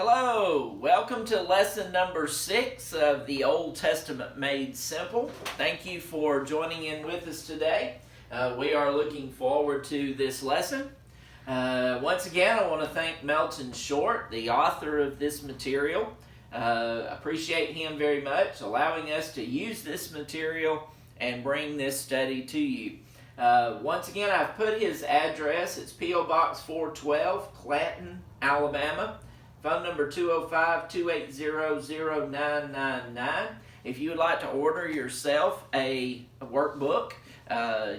Hello, welcome to lesson number 6 of the Old Testament Made Simple. Thank you for joining in with us today. We are looking forward to this lesson. Once again, I want to thank Melton Short, the author of this material. Appreciate him very much, allowing us to use this material and bring this study to you. Once again, I've put his address. It's P.O. Box 412, Clanton, Alabama. Phone number 205-280-0999. If you would like to order yourself a workbook,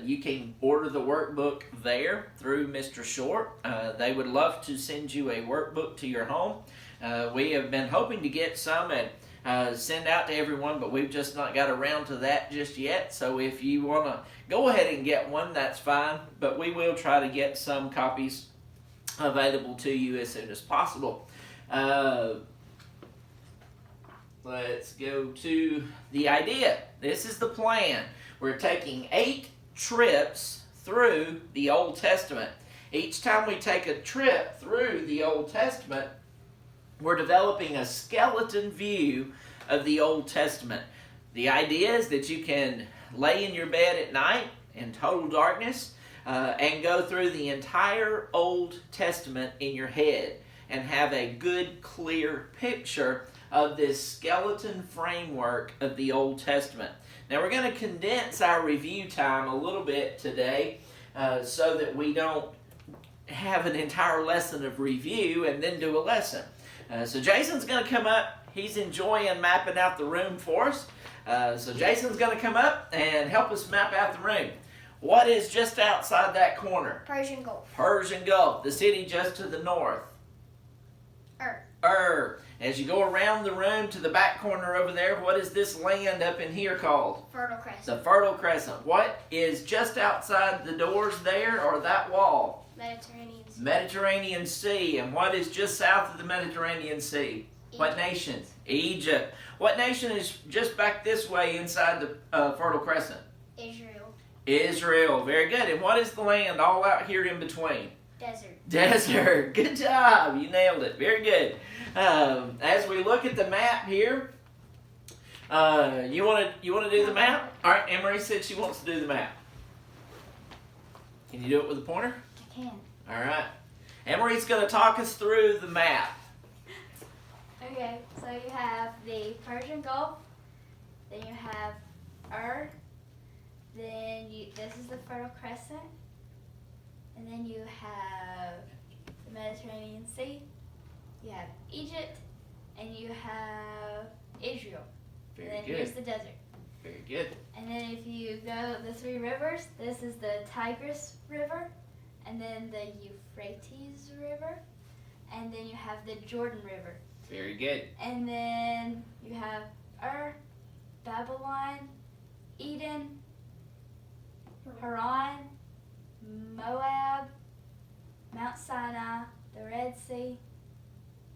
you can order the workbook there through Mr. Short. They would love to send you a workbook to your home. We have been hoping to get some and send out to everyone, but we've just not got around to that just yet. So if you want to go ahead and get one, that's fine. But we will try to get some copies available to you as soon as possible. Let's go to the idea. This is the plan. We're taking 8 trips through the Old Testament. Each time we take a trip through the Old Testament, we're developing a skeleton view of the Old Testament. The idea is that you can lay in your bed at night in total darkness and go through the entire Old Testament in your head and have a good, clear picture of this skeleton framework of the Old Testament. Now we're going to condense our review time a little bit today so that we don't have an entire lesson of review and then do a lesson. So Jason's going to come up. He's enjoying mapping out the room for us. So Jason's going to come up and help us map out the room. What is just outside that corner? Persian Gulf. Persian Gulf, the city just to the north. As you go around the room to the back corner over there, what is this land up in here called? Fertile Crescent. The Fertile Crescent. What is just outside the doors there or that wall? Mediterranean Sea. Mediterranean Sea. And what is just south of the Mediterranean Sea? Egypt. What nation? Egypt. What nation is just back this way inside the Fertile Crescent? Israel. Israel. Very good. And what is the land all out here in between? Desert. Desert. Good job. You nailed it. Very good. As we look at the map here, you want to do the map? All right. Emery said she wants to do the map. Can you do it with a pointer? I can. All right. Emery's going to talk us through the map. Okay, so you have the Persian Gulf, then you have this is the Fertile Crescent, and then you have the Mediterranean Sea, you have Egypt, and you have Israel. Very and then good. here's the desert. Very good. And then if you go the 3 rivers, this is the Tigris River, and then the Euphrates River, and then you have the Jordan River. Very good. And then you have Babylon, Eden, Haran, Moab, Mount Sinai, the Red Sea,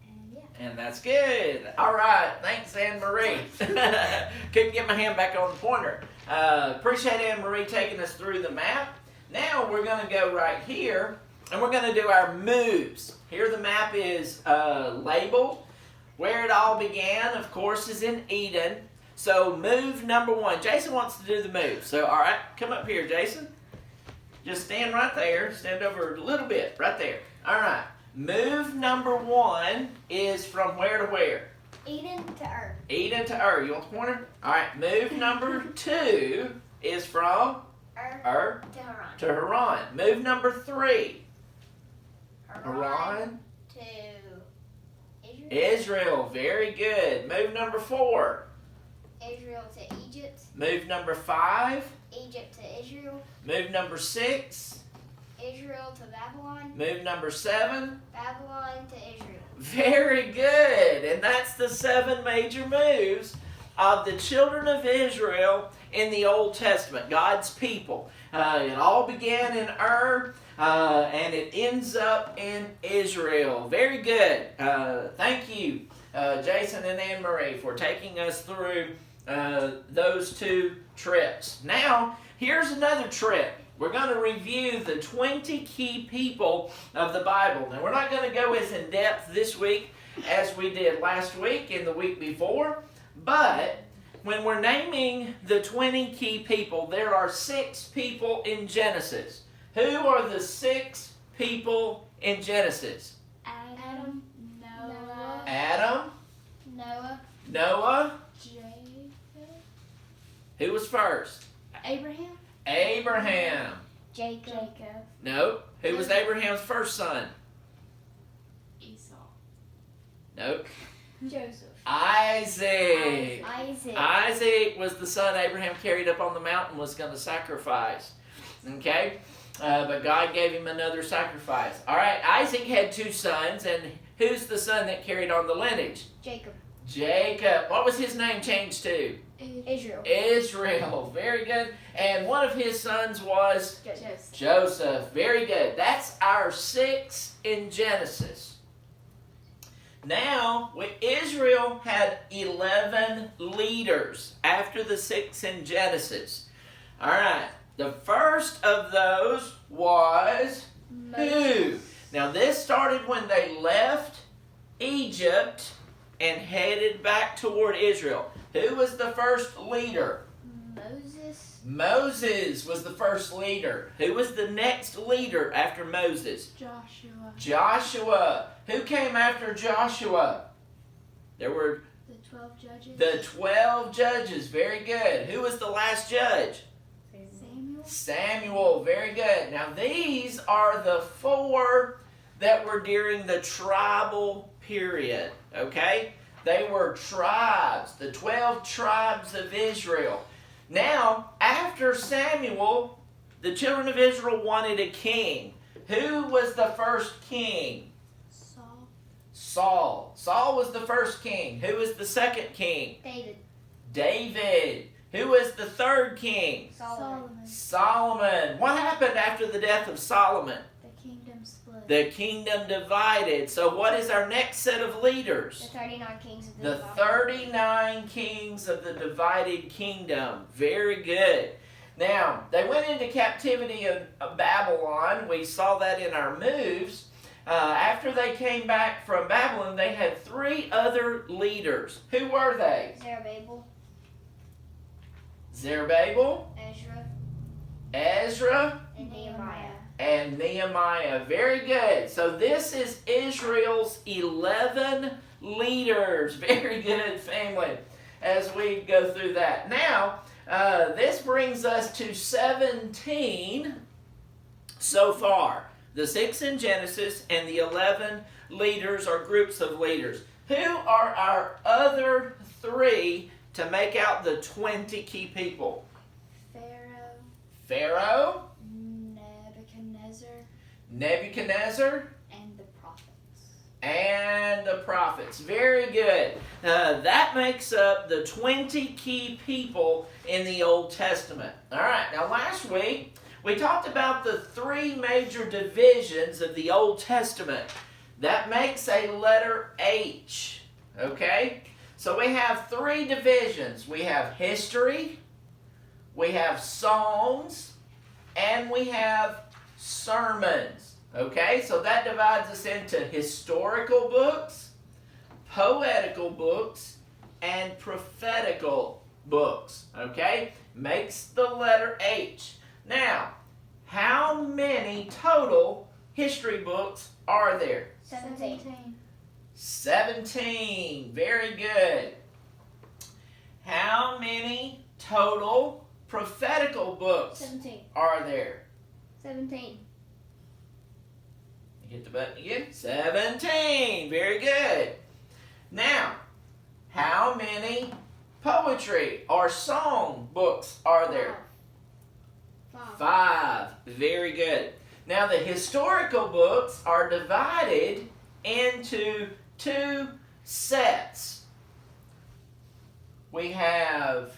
and yeah. And that's good. All right. Thanks, Anne-Marie. Couldn't get my hand back on the pointer. Appreciate Anne-Marie taking us through the map. Now we're going to go right here, and we're going to do our moves. Here the map is labeled. Where it all began, of course, is in Eden. So move number 1. Jason wants to do the move. So, all right, come up here, Jason. Just stand right there. Stand over a little bit, right there. All right. Move number 1 is from where to where? Eden to Ur. Eden to Ur. You want the pointer? All right. Move number 2 is from Ur to Haran. to Haran. Move number 3. Haran to Israel. Israel. Very good. Move number 4. Israel to Egypt. Move number 5. Egypt to Israel. Move number 6. Israel to Babylon. Move number 7. Babylon to Israel. Very good. And that's the 7 major moves of the children of Israel in the Old Testament, God's people. It all began in Ur, and it ends up in Israel. Very good. Thank you, Jason and Anne-Marie, for taking us through those 2 trips. Now, here's another trip. We're going to review the 20 key people of the Bible. Now, we're not going to go as in depth this week as we did last week and the week before. But when we're naming the 20 key people, there are 6 people in Genesis. Who are the 6 people in Genesis? Adam, Noah, Adam, Noah, Noah. Jacob, Who was first? Abraham, Abraham. Jacob, No. Who was Abraham's first son? Esau, Nope. Joseph, Isaac. Isaac, Isaac was the son Abraham carried up on the mountain, was going to sacrifice. Okay? But God gave him another sacrifice. All right, Isaac had 2 sons, and who's the son that carried on the lineage? Jacob, Jacob. What was his name changed to? Israel, Israel. Very good. And one of his sons was? Joseph. Joseph. Very good. That's our 6 in Genesis. Now, Israel had 11 leaders after the 6 in Genesis. All right. The first of those was who? Now, this started when they left Egypt and headed back toward Israel. Who was the first leader? Moses, Moses was the first leader. Who was the next leader after Moses? Joshua, Joshua. Who came after Joshua? There were the 12 judges, the 12 judges. Very good. Who was the last judge? Samuel, Samuel. Very good. Now these are the 4 that were during the tribal period. Okay? They were tribes, the 12 tribes of Israel. Now, after Samuel, the children of Israel wanted a king. Who was the first king? Saul, Saul. Saul was the first king. Who was the second king? David, David. Who was the third king? Solomon. Solomon. What happened after the death of Solomon? The kingdom split. The kingdom divided. So what is our next set of leaders? The 39 kings of The 39 kings of the divided kingdom. Very good. Now, they went into captivity of Babylon. We saw that in our moves. After they came back from Babylon, they had 3 other leaders. Who were they? Zerubbabel, Zerubbabel, Ezra, and Nehemiah. and Nehemiah. Very good. So this is Israel's 11 leaders. Very good, family, as we go through that. Now, this brings us to 17 so far. The 6 in Genesis and the 11 leaders or groups of leaders. Who are our other 3 to make out the 20 key people? Pharaoh, Nebuchadnezzar, and the prophets. Very good. That makes up the 20 key people in the Old Testament. All right, now last week we talked about the 3 major divisions of the Old Testament. That makes a letter H. Okay? So we have 3 divisions. We have history, we have songs, and we have sermons. Okay? So that divides us into historical books, poetical books, and prophetical books. Okay? Makes the letter H. Now, how many total history books are there? 17. 17. Very good. How many total prophetical books 17. are there? 17. Hit the button again. 17. Very good. Now, how many poetry or song books are there? 5. Very good. Now, the historical books are divided into 2 sets. We have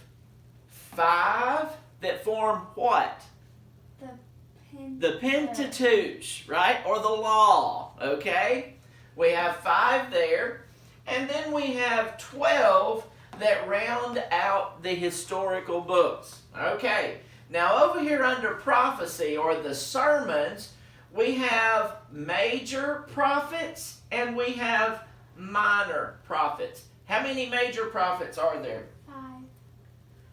5 that form what? The Pentateuch, right? Or the law, okay? We have 5 there. And then we have 12 that round out the historical books. Okay. Now over here under prophecy or the sermons, we have major prophets and we have minor prophets. How many major prophets are there? 5.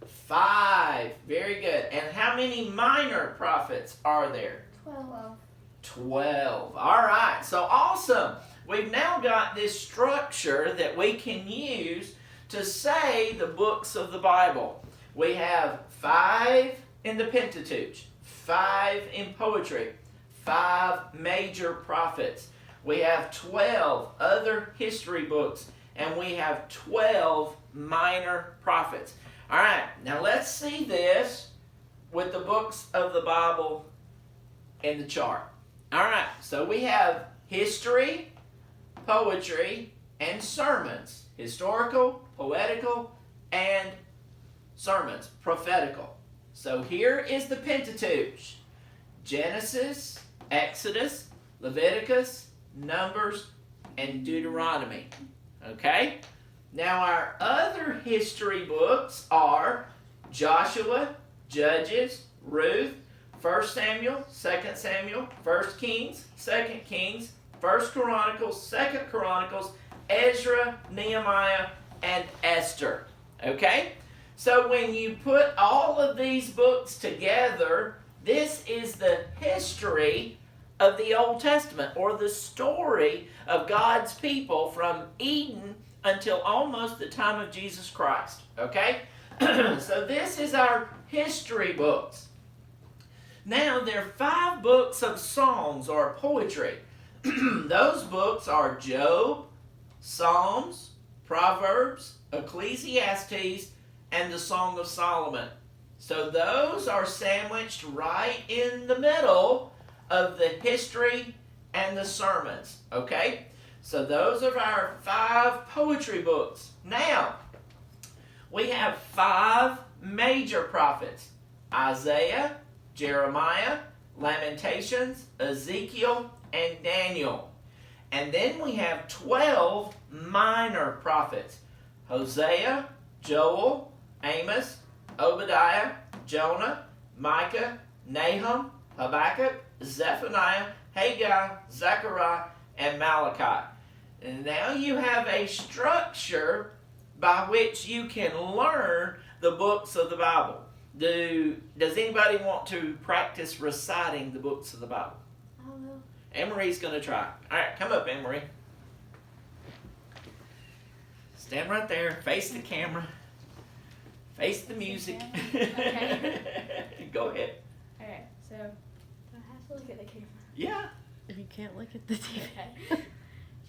5. Very good. And how many minor prophets are there? 12. 12. All right. So awesome. We've now got this structure that we can use to say the books of the Bible. We have 5 in the Pentateuch, 5 in poetry, 5 major prophets. We have 12 other history books, and we have 12 minor prophets. All right, now let's see this with the books of the Bible in the chart. All right, so we have history, poetry, and sermons. Historical, poetical, and sermons, prophetical. So here is the Pentateuch: Genesis, Exodus, Leviticus, Numbers, and Deuteronomy. Okay? Now our other history books are Joshua, Judges, Ruth, 1 Samuel, 2 Samuel, 1 Kings, 2 Kings, 1 Chronicles, 2 Chronicles, Ezra, Nehemiah, and Esther. Okay? So when you put all of these books together, this is the history of the Old Testament, or the story of God's people from Eden until almost the time of Jesus Christ. Okay? So this is our history books. Now there are 5 books of songs or poetry. Those books are Job, Psalms, Proverbs, Ecclesiastes, and the Song of Solomon. So those are sandwiched right in the middle of the history and the sermons. Okay? So those are our 5 poetry books. Now, we have 5 major prophets: Isaiah, Jeremiah, Lamentations, Ezekiel, and Daniel. And then we have 12 minor prophets: Hosea, Joel, Amos, Obadiah, Jonah, Micah, Nahum, Habakkuk, Zephaniah, Haggai, Zechariah, and Malachi. And now you have a structure by which you can learn the books of the Bible. Does anybody want to practice reciting the books of the Bible? I will. Anne-Marie's going to try. All right, come up, Anne-Marie. Stand right there. Face the camera. Face the music. Okay. Go ahead. Alright, so do I have to look at the camera? Yeah. If you can't look at the TV. Okay.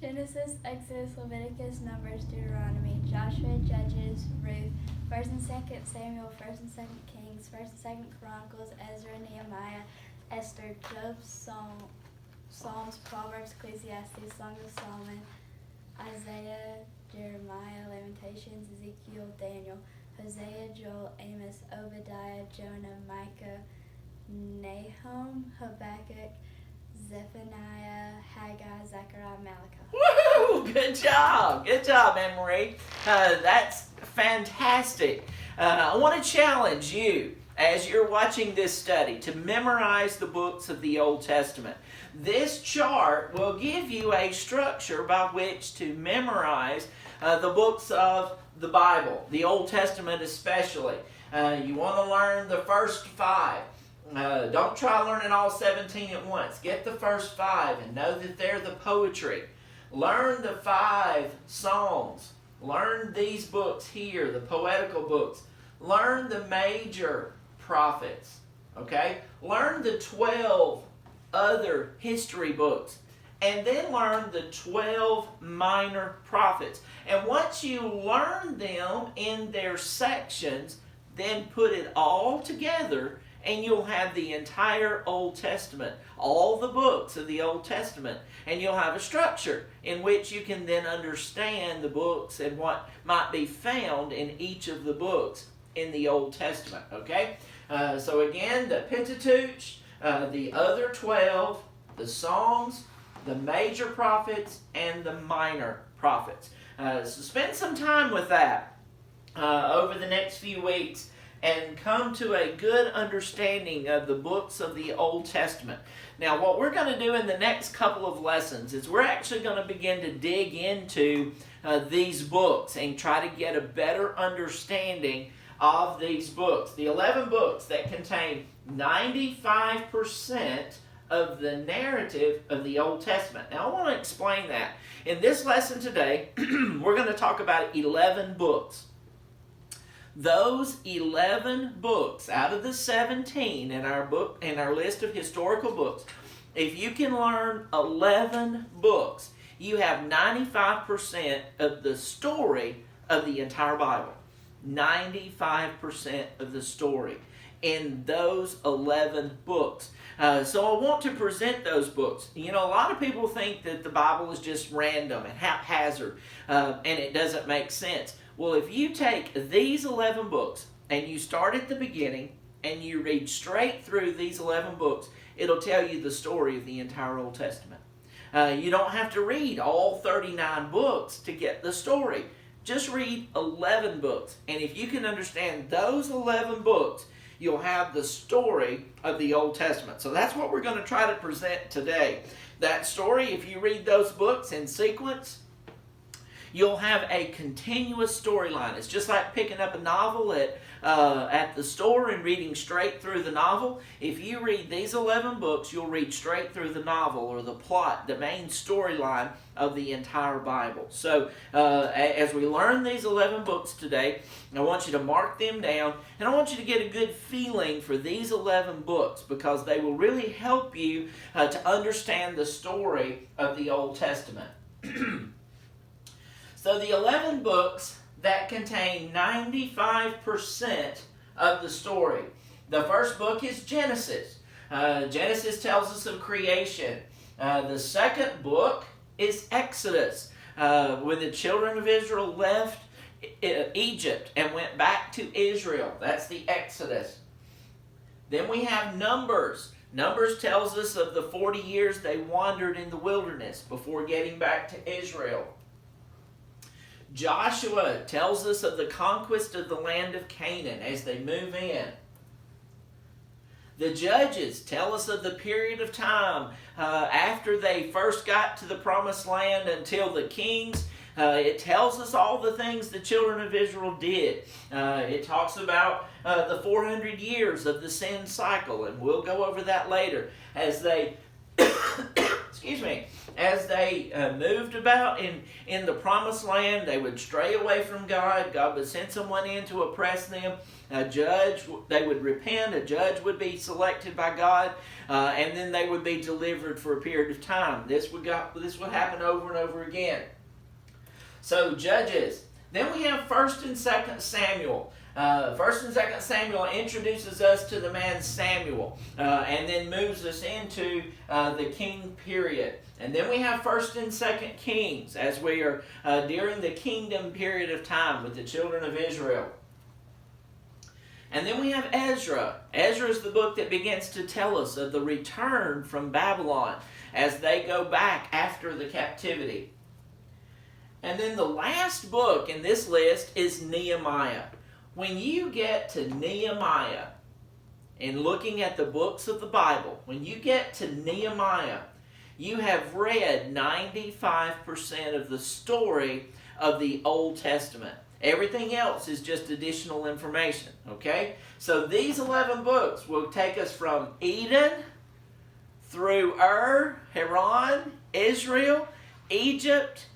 Genesis, Exodus, Leviticus, Numbers, Deuteronomy, Joshua, Judges, Ruth, 1st and 2nd Samuel, 1st and 2nd Kings, 1st and 2nd Chronicles, Ezra, Nehemiah, Esther, Job, Psalms, Proverbs, Ecclesiastes, Song of Solomon, Isaiah, Jeremiah, Lamentations, Ezekiel, Daniel, Hosea, Joel, Amos, Obadiah, Jonah, Micah, Nahum, Habakkuk, Zephaniah, Haggai, Zechariah, Malachi. Woo! Good job. Good job, Anne-Marie. That's fantastic. I want to challenge you as you're watching this study to memorize the books of the Old Testament. This chart will give you a structure by which to memorize the books of the Bible, the Old Testament especially. You want to learn the first 5. Don't try learning all 17 at once. Get the first 5 and know that they're the poetry. Learn the 5 songs. Learn these books here, the poetical books. Learn the major prophets. Okay? Learn the 12 other history books. And then learn the 12 minor prophets. And once you learn them in their sections, then put it all together and you'll have the entire Old Testament, all the books of the Old Testament, and you'll have a structure in which you can then understand the books and what might be found in each of the books in the Old Testament, okay? So again, the Pentateuch, the other 12, the Psalms, the major prophets, and the minor prophets. So spend some time with that over the next few weeks and come to a good understanding of the books of the Old Testament. Now, what we're going to do in the next couple of lessons is we're actually going to begin to dig into these books and try to get a better understanding of these books. The 11 books that contain 95% of the narrative of the Old Testament. Now, I want to explain that. In this lesson today, we're going to talk about 11 books. Those 11 books out of the 17 in our list of historical books, if you can learn 11 books, you have 95% of the story of the entire Bible. 95% of the story in those 11 books. So I want to present those books. You know, a lot of people think that the Bible is just random and haphazard, and it doesn't make sense. Well, if you take these 11 books and you start at the beginning and you read straight through these 11 books, it'll tell you the story of the entire Old Testament. You don't have to read all 39 books to get the story. Just read 11 books. And if you can understand those 11 books, you'll have the story of the Old Testament. So that's what we're going to try to present today. That story, if you read those books in sequence, you'll have a continuous storyline. It's just like picking up a novel at the store and reading straight through the novel. If you read these 11 books, you'll read straight through the novel or the plot, the main storyline of the entire Bible. So as we learn these 11 books today, I want you to mark them down, and I want you to get a good feeling for these 11 books because they will really help you to understand the story of the Old Testament. So the 11 books that contain 95% of the story. The first book is Genesis. Genesis tells us of creation. The second book is Exodus, when the children of Israel left Egypt and went back to Israel. That's the Exodus. Then we have Numbers. Numbers tells us of the 40 years they wandered in the wilderness before getting back to Israel. Joshua tells us of the conquest of the land of Canaan as they move in. The Judges tell us of the period of time after they first got to the promised land until the kings. It tells us all the things the children of Israel did. It talks about the 400 years of the sin cycle, and we'll go over that later as they as they moved about in the promised land. They would stray away from God. God would send someone in to oppress them. A judge, they would repent. A judge would be selected by God, and then they would be delivered for a period of time. This would happen over and over again. So Judges. Then we have 1st and 2nd Samuel. 1st and 2nd Samuel introduces us to the man Samuel and then moves us into the king period. And then we have 1st and 2nd Kings as we are during the kingdom period of time with the children of Israel. And then we have Ezra. Ezra is the book that begins to tell us of the return from Babylon as they go back after the captivity. And then the last book in this list is Nehemiah. When you get to Nehemiah and looking at the books of the Bible, when you get to Nehemiah, you have read 95% of the story of the Old Testament. Everything else is just additional information, okay? So these 11 books will take us from Eden through Haran, Israel, Egypt,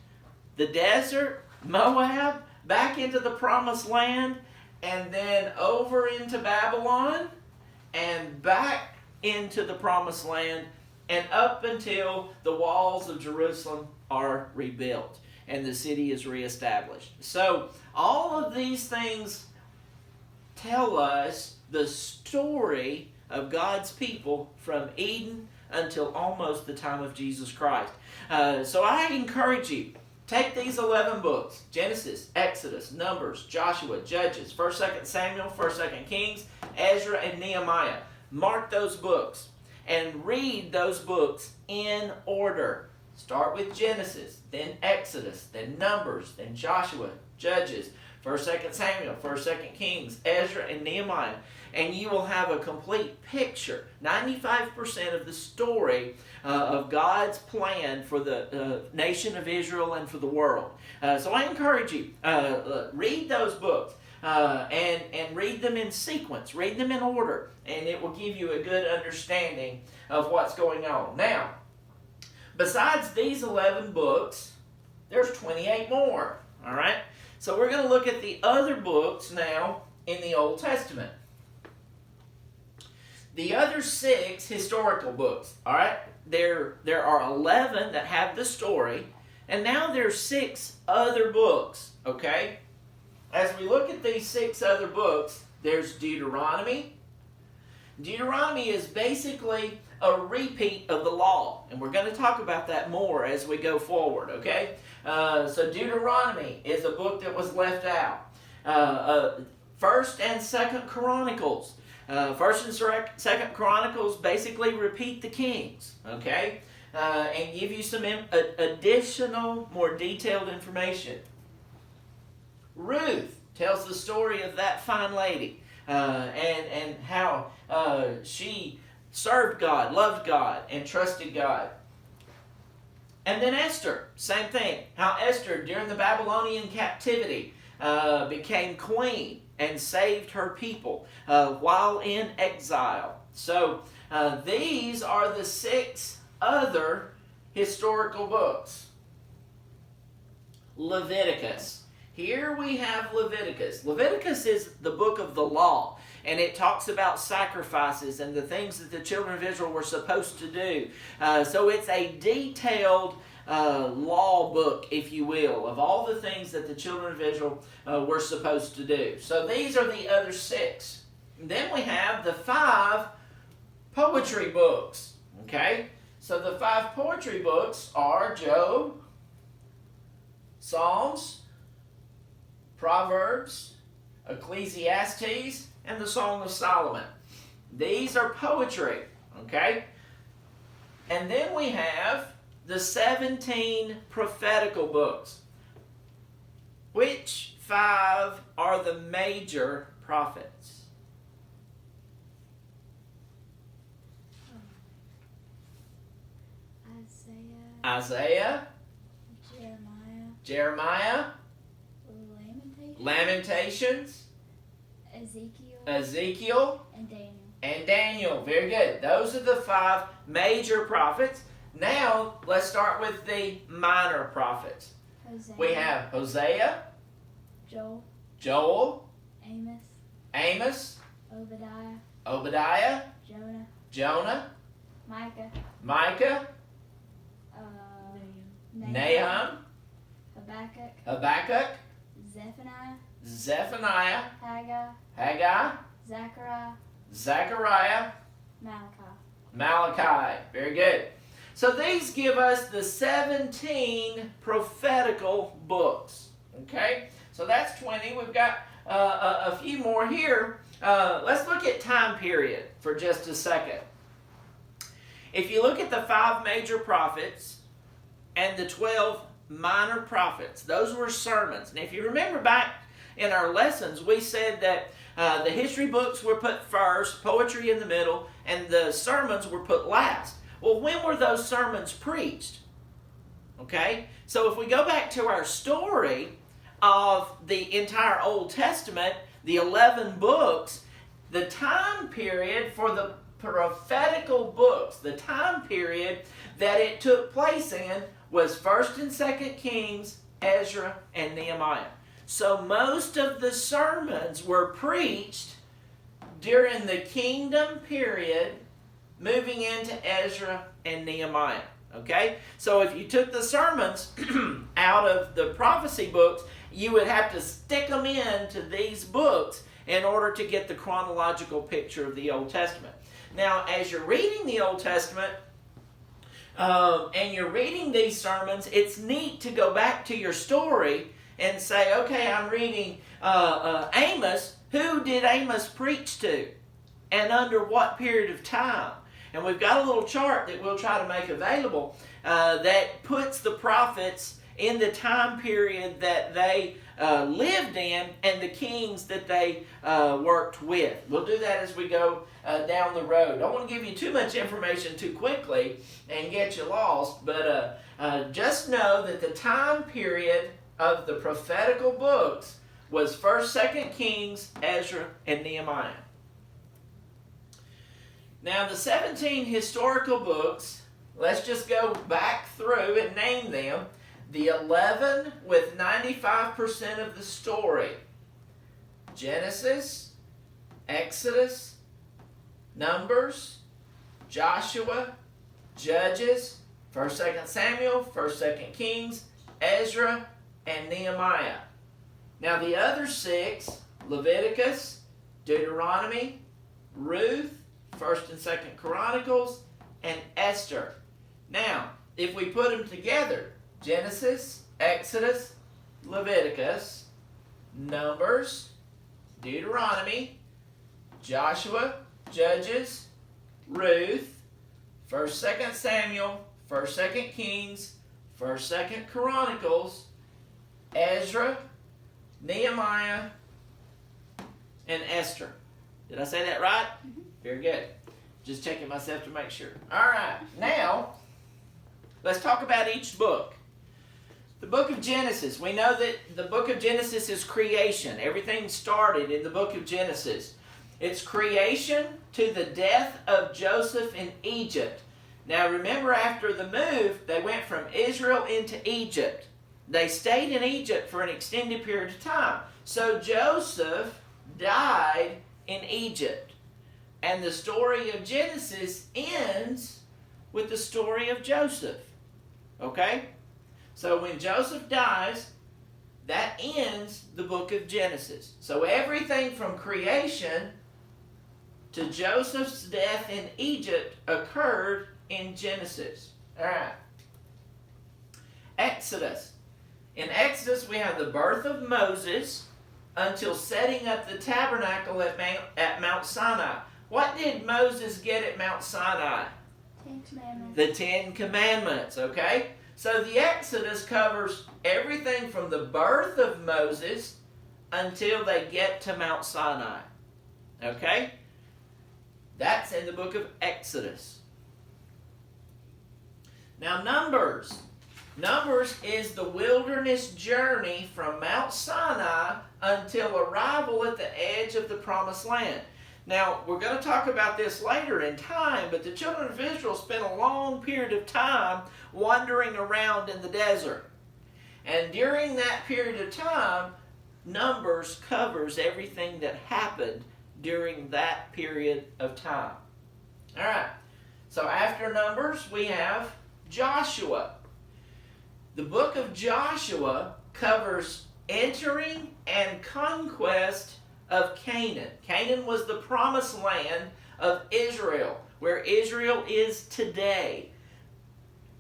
the desert, Moab, back into the promised land, and then over into Babylon, and back into the promised land, and up until the walls of Jerusalem are rebuilt and the city is reestablished. So all of these things tell us the story of God's people from Eden until almost the time of Jesus Christ. So I encourage you, take these 11 books, Genesis, Exodus, Numbers, Joshua, Judges, 1st, 2nd Samuel, 1st, 2nd Kings, Ezra, and Nehemiah. Mark those books and read those books in order. Start with Genesis, then Exodus, then Numbers, then Joshua, Judges, 1st, 2nd Samuel, 1st, 2nd Kings, Ezra, and Nehemiah. And you will have a complete picture, 95% of the story of God's plan for the nation of Israel and for the world. So I encourage you, read those books and read them in sequence, read them in order, and it will give you a good understanding of what's going on. Now, besides these 11 books, there's 28 more, all right? So we're going to look at the other books now in the Old Testament. The other 6 historical books, all right? There are 11 that have the story, and now there's 6 other books, okay? As we look at these 6 other books, there's Deuteronomy. Deuteronomy is basically a repeat of the law, and we're going to talk about that more as we go forward, okay? So Deuteronomy is a book that was left out. 1st and 2nd Chronicles. 1st and 2nd Chronicles basically repeat the kings, okay? And give you some additional, more detailed information. Ruth tells the story of that fine lady and how she served God, loved God, and trusted God. And then Esther, same thing. How Esther, during the Babylonian captivity, became queen and saved her people while in exile. So these are the 6 other historical books. Leviticus. Here we have Leviticus. Leviticus is the book of the law, and it talks about sacrifices and the things that the children of Israel were supposed to do. So it's a detailed law book, if you will, of all the things that the children of Israel were supposed to do. So these are the other 6. And then we have the 5 poetry books. Okay? So the 5 poetry books are Job, Psalms, Proverbs, Ecclesiastes, and the Song of Solomon. These are poetry. Okay? And then we have the 17 prophetical books. Which 5 are the major prophets? Isaiah. Jeremiah. Lamentations. Ezekiel. And Daniel. Very good. Those are the 5 major prophets. Now, let's start with the minor prophets. We have Hosea, Joel, Amos, Obadiah, Jonah, Micah, Nahum, Habakkuk, Zephaniah, Haggai, Zechariah, Malachi. Very good. So these give us the 17 prophetical books. Okay? So that's 20. We've got a few more here. Let's look at time period for just a second. If you look at the 5 major prophets and the 12 minor prophets, those were sermons. And if you remember back in our lessons, we said that the history books were put first, poetry in the middle, and the sermons were put last. Well, when were those sermons preached? Okay? So if we go back to our story of the entire Old Testament, the 11 books, the time period for the prophetical books, the time period that it took place in was 1st and 2nd Kings, Ezra, and Nehemiah. So most of the sermons were preached during the kingdom period, moving into Ezra and Nehemiah. Okay? So if you took the sermons out of the prophecy books, you would have to stick them into these books in order to get the chronological picture of the Old Testament. Now, as you're reading the Old Testament, and you're reading these sermons, it's neat to go back to your story and say, okay, I'm reading Amos. Who did Amos preach to? And under what period of time? And we've got a little chart that we'll try to make available that puts the prophets in the time period that they lived in and the kings that they worked with. We'll do that as we go down the road. I don't want to give you too much information too quickly and get you lost, but just know that the time period of the prophetical books was 1st, 2nd Kings, Ezra, and Nehemiah. Now the 17 historical books, let's just go back through and name them. The 11 with 95% of the story. Genesis, Exodus, Numbers, Joshua, Judges, 1st, 2nd Samuel, 1st, 2nd Kings, Ezra, and Nehemiah. Now the other 6, Leviticus, Deuteronomy, Ruth, 1st and 2nd Chronicles, and Esther. Now, if we put them together, Genesis, Exodus, Leviticus, Numbers, Deuteronomy, Joshua, Judges, Ruth, 1st, 2nd Samuel, 1st, 2nd Kings, 1st, 2nd Chronicles, Ezra, Nehemiah, and Esther. Did I say that right? Mm-hmm. Very good. Just checking myself to make sure. All right, now let's talk about each book. The book of Genesis. We know that the book of Genesis is creation. Everything started in the book of Genesis. It's creation to the death of Joseph in Egypt. Now remember, after the move, they went from Israel into Egypt. They stayed in Egypt for an extended period of time. So Joseph died in Egypt. And the story of Genesis ends with the story of Joseph. Okay? So when Joseph dies, that ends the book of Genesis. So everything from creation to Joseph's death in Egypt occurred in Genesis. All right. Exodus. In Exodus, we have the birth of Moses until setting up the tabernacle at Mount Sinai. What did Moses get at Mount Sinai? 10 Commandments. The 10 Commandments, okay? So the Exodus covers everything from the birth of Moses until they get to Mount Sinai, okay? That's in the book of Exodus. Now Numbers. Numbers is the wilderness journey from Mount Sinai until arrival at the edge of the Promised Land. Now, we're going to talk about this later in time, but the children of Israel spent a long period of time wandering around in the desert. And during that period of time, Numbers covers everything that happened during that period of time. All right, so after Numbers, we have Joshua. The book of Joshua covers entering and conquest of Canaan. Canaan was the promised land of Israel, where Israel is today.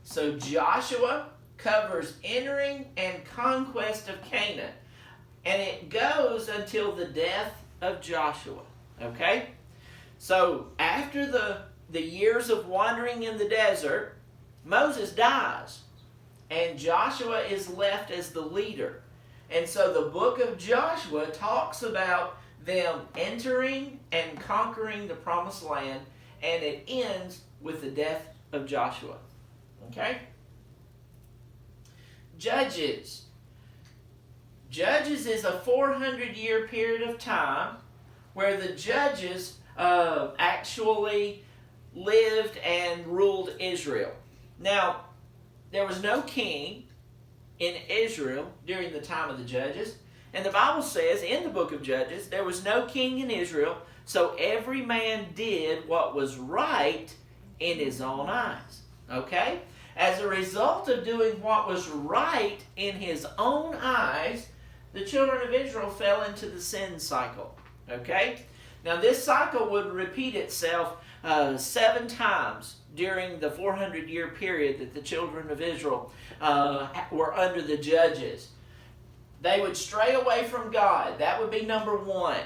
So Joshua covers entering and conquest of Canaan. And it goes until the death of Joshua. Okay? So after the years of wandering in the desert, Moses dies. And Joshua is left as the leader. And so the book of Joshua talks about them entering and conquering the promised land, and it ends with the death of Joshua. Okay? Judges. Judges is a 400-year period of time where the judges actually lived and ruled Israel. Now, there was no king in Israel during the time of the judges. And the Bible says in the book of Judges, there was no king in Israel, so every man did what was right in his own eyes. Okay? As a result of doing what was right in his own eyes, the children of Israel fell into the sin cycle. Okay? Now this cycle would repeat itself 7 times during the 400-year period that the children of Israel were under the judges. They would stray away from God. That would be number 1.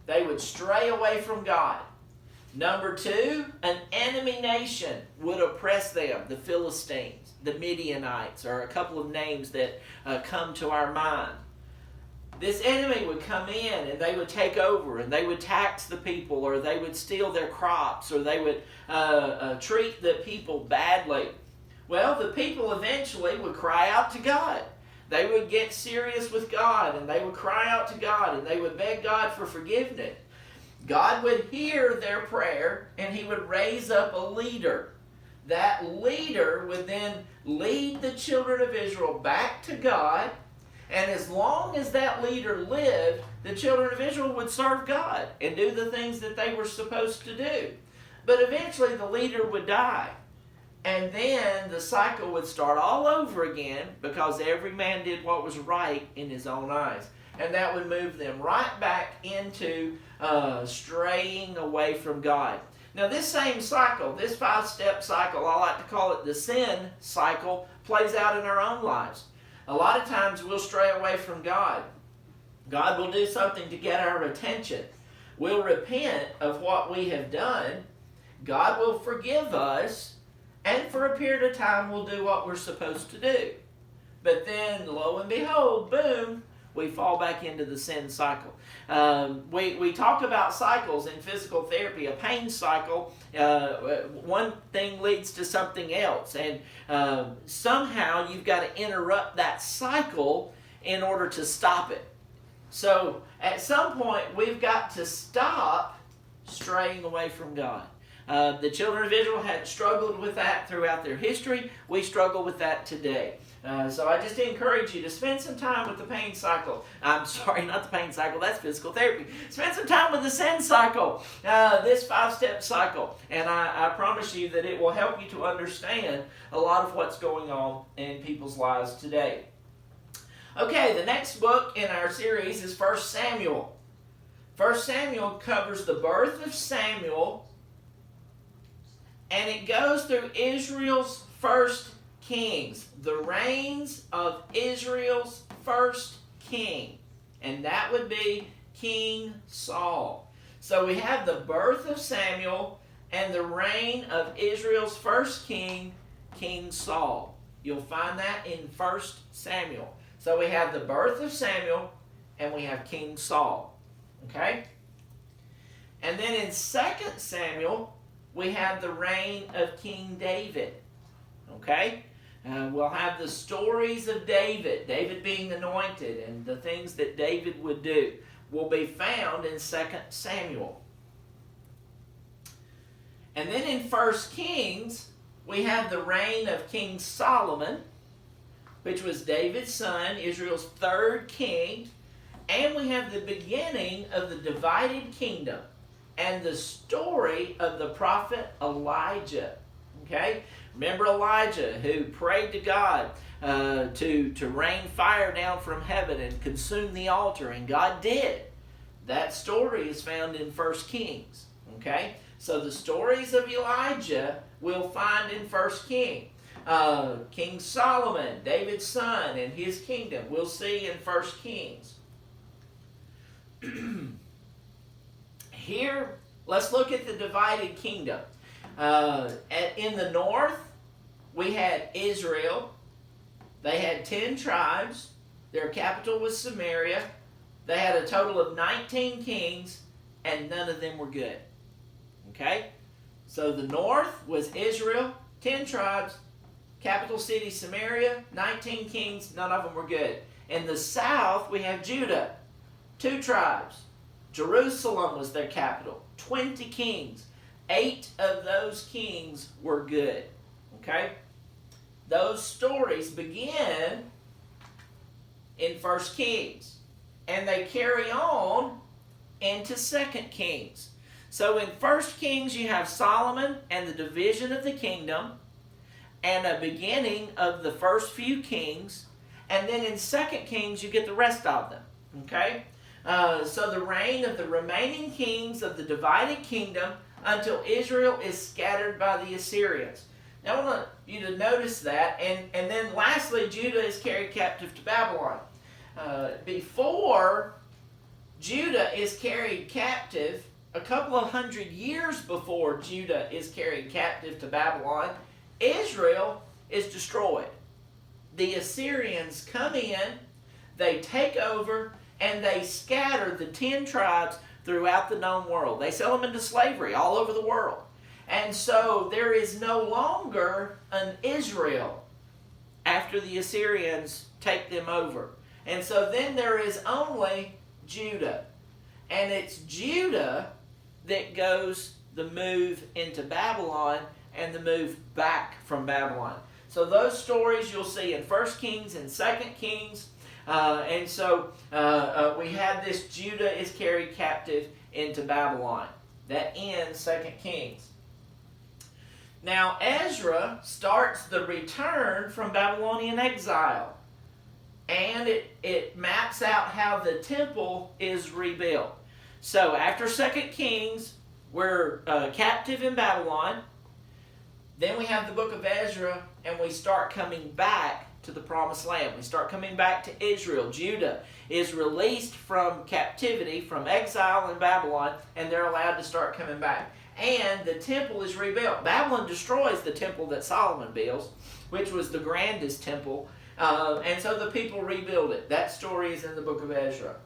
They would stray away from God. Number 2, an enemy nation would oppress them, the Philistines, the Midianites, are a couple of names that come to our mind. This enemy would come in and they would take over and they would tax the people, or they would steal their crops, or they would treat the people badly. Well, the people eventually would cry out to God. They would get serious with God and they would cry out to God and they would beg God for forgiveness. God would hear their prayer and he would raise up a leader. That leader would then lead the children of Israel back to God, and as long as that leader lived, the children of Israel would serve God and do the things that they were supposed to do. But eventually the leader would die, and then the cycle would start all over again, because every man did what was right in his own eyes. And that would move them right back into straying away from God. Now this same cycle, this 5-step cycle, I like to call it the sin cycle, plays out in our own lives. A lot of times we'll stray away from God. God will do something to get our attention. We'll repent of what we have done. God will forgive us, and for a period of time we'll do what we're supposed to do. But then, lo and behold, boom, we fall back into the sin cycle. We talk about cycles in physical therapy. A pain cycle, one thing leads to something else. And somehow you've got to interrupt that cycle in order to stop it. So at some point we've got to stop straying away from God. The children of Israel had struggled with that throughout their history. We struggle with that today. So I just encourage you to spend some time with the pain cycle. I'm sorry, not the pain cycle, that's physical therapy. Spend some time with the sin cycle, this 5-step cycle. And I promise you that it will help you to understand a lot of what's going on in people's lives today. Okay, the next book in our series is 1 Samuel. 1 Samuel covers the birth of Samuel, and it goes through Israel's first kings, the reigns of Israel's first king, and that would be King Saul. So we have the birth of Samuel and the reign of Israel's first king, King Saul. You'll find that in 1 Samuel. So we have the birth of Samuel and we have King Saul. Okay? And then in 2 Samuel, we have the reign of King David. Okay? We'll have the stories of David, David being anointed, and the things that David would do will be found in 2 Samuel. And then in 1 Kings, we have the reign of King Solomon, which was David's son, Israel's third king. And we have the beginning of the divided kingdom and the story of the prophet Elijah. Okay? Remember Elijah, who prayed to God to rain fire down from heaven and consume the altar, and God did. That story is found in 1 Kings. Okay? So the stories of Elijah we'll find in 1 Kings. King Solomon, David's son, and his kingdom, we'll see in 1 Kings. Here, let's look at the divided kingdom. In the north, we had Israel. They had 10 tribes. Their capital was Samaria. They had a total of 19 kings, and none of them were good. Okay? So the north was Israel, 10 tribes, capital city Samaria, 19 kings, none of them were good. In the south, we have Judah, 2 tribes. Jerusalem was their capital, 20 kings. 8 of those kings were good. Okay? Those stories begin in 1 Kings, and they carry on into 2 Kings. So in 1 Kings, you have Solomon and the division of the kingdom, and a beginning of the first few kings. And then in 2 Kings, you get the rest of them. Okay? So the reign of the remaining kings of the divided kingdom until Israel is scattered by the Assyrians. Now I want you to notice that. And then lastly, Judah is carried captive to Babylon. Before Judah is carried captive, a couple of hundred years before Judah is carried captive to Babylon, Israel is destroyed. The Assyrians come in, they take over, and they scatter the 10 tribes throughout the known world. They sell them into slavery all over the world. And so there is no longer an Israel after the Assyrians take them over. And so then there is only Judah. And it's Judah that goes the move into Babylon and the move back from Babylon. So those stories you'll see in 1 Kings and 2 Kings. And so we have this Judah is carried captive into Babylon. That ends 2 Kings. Now Ezra starts the return from Babylonian exile. And it maps out how the temple is rebuilt. So after 2 Kings, we're captive in Babylon. Then we have the book of Ezra, and we start coming back to the promised land. We start coming back to Israel. Judah is released from captivity, from exile in Babylon, and they're allowed to start coming back. And the temple is rebuilt. Babylon destroys the temple that Solomon builds, which was the grandest temple. And so the people rebuild it. That story is in the book of Ezra.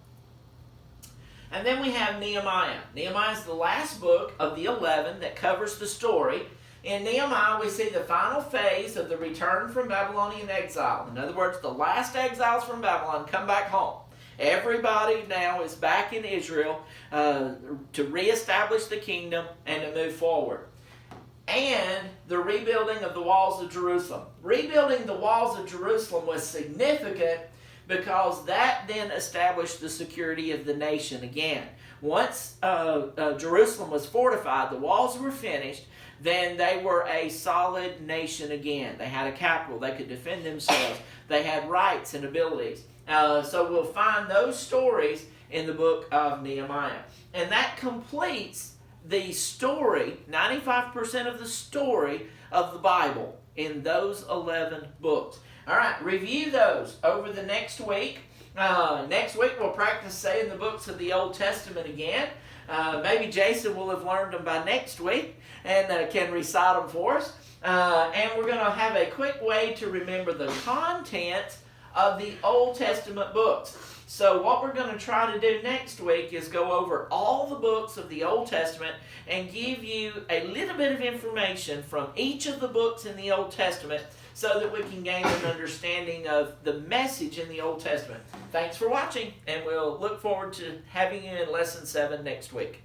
And then we have Nehemiah. Nehemiah is the last book of the 11 that covers the story. In Nehemiah, we see the final phase of the return from Babylonian exile. In other words, the last exiles from Babylon come back home. Everybody now is back in Israel to reestablish the kingdom and to move forward. And the rebuilding of the walls of Jerusalem. Rebuilding the walls of Jerusalem was significant because that then established the security of the nation again. Once Jerusalem was fortified, the walls were finished, then they were a solid nation again. They had a capital. They could defend themselves. They had rights and abilities. So we'll find those stories in the book of Nehemiah. And that completes the story, 95% of the story of the Bible in those 11 books. All right, review those over the next week. Next week we'll practice saying the books of the Old Testament again. Maybe Jason will have learned them by next week and can recite them for us. And we're going to have a quick way to remember the content of the Old Testament books. So what we're going to try to do next week is go over all the books of the Old Testament and give you a little bit of information from each of the books in the Old Testament so that we can gain an understanding of the message in the Old Testament. Thanks for watching, and we'll look forward to having you in Lesson 7 next week.